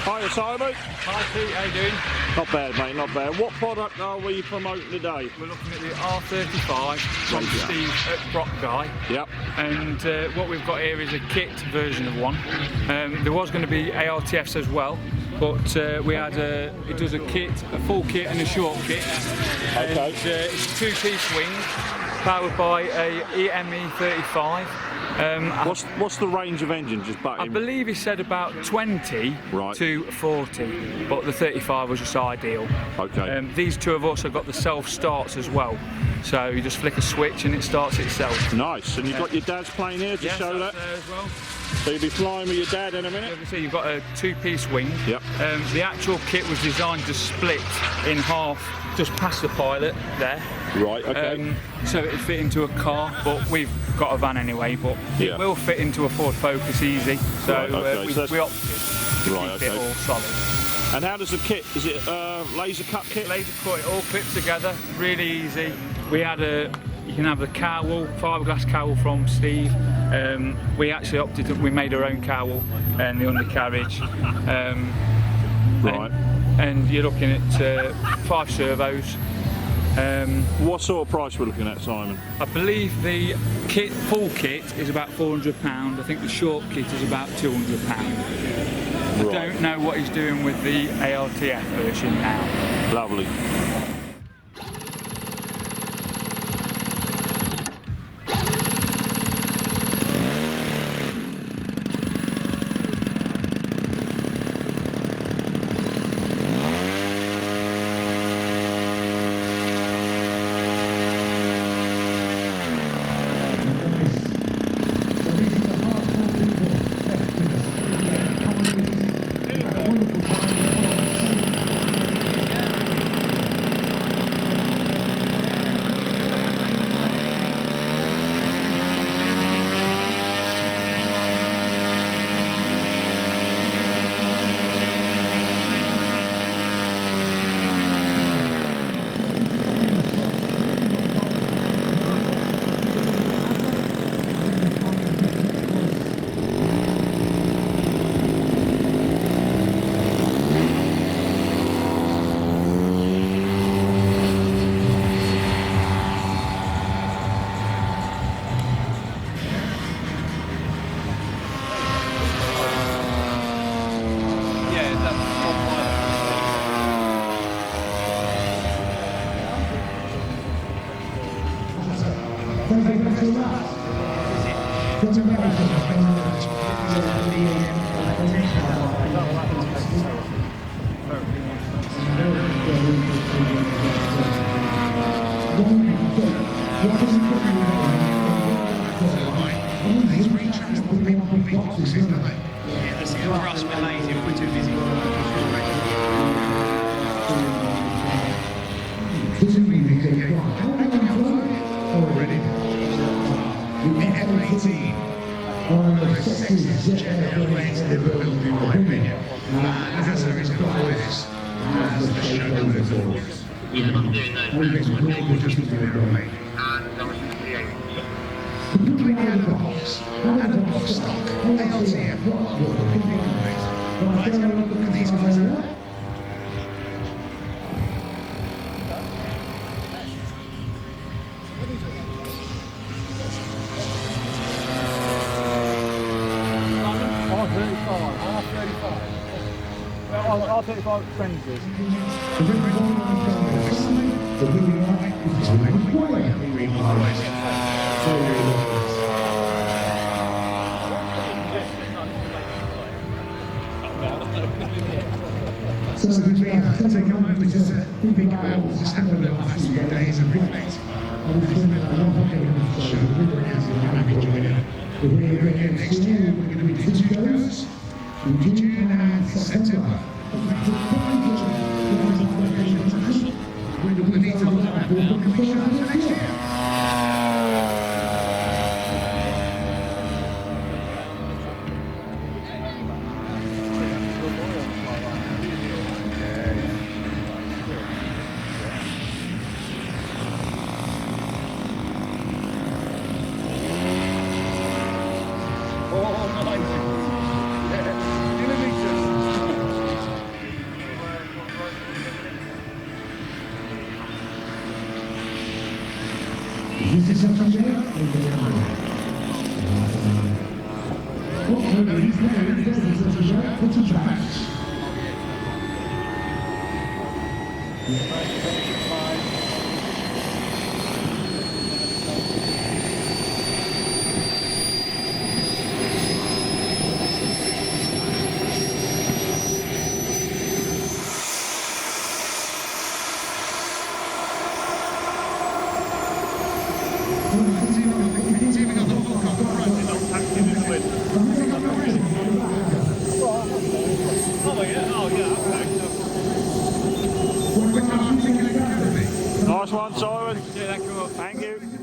Hiya Simon. Hi Pete, how you doing? Not bad mate, not bad. What product are we promoting today? We're looking at the R35 from Steve at PROPGUY. Yep. And what we've got here is a kit version of one. There was going to be ARTFs as well, but we had it does a kit, a full kit and a short kit. Okay. And, it's a two-piece wing, powered by a EME35. What's the range of engine? Just back I believe he said about 20 to 40, but the 35 was just ideal. Okay. These two have also got the self-starts as well, so you just flick a switch and it starts itself. Nice, and you've got your dad's plane here to show that? There as well. So you'll be flying with your dad in a minute? You can see you've got a two-piece wing. Yep. The actual kit was designed to split in half just past the pilot there. Right, okay. So it'd fit into a car, but we've got a van anyway, but it will fit into a Ford Focus easy. So, we opted to keep it all solid. And how does the kit, is it a laser cut kit? Laser cut, it all clips together, really easy. We had you can have the cowl, fiberglass cowl from Steve. We actually opted, we made our own cowl and the undercarriage. Right. And you're looking at 5 servos. What sort of price we're looking at, Simon? I believe the full kit is about £400. I think the short kit is about £200. I don't know what he's doing with the ARTF version now. Lovely. These retractable big boxes, don't they? Yeah, that's it. For us, we're lazy if we're too busy. Already. The F-18. One of the sexiest jet airplanes ever built, in my opinion. LAZER is quite this. As the show goes on. Always one day will just be doing it right. Completely out of the box, and a box stock, LTF, what could be right? Right, have a look at these guys there. R35 Frenzies. The really right is the really right. So we have to take on with this big goals. This happened in the last few days of replays. I'm enjoying it. Again, next year we're going to be doing 2 shows in June and September. We need to look at what we show next year. This is something there? Oh, he's there. Put it back. Nice one, Simon. Yeah, that come up. Thank you.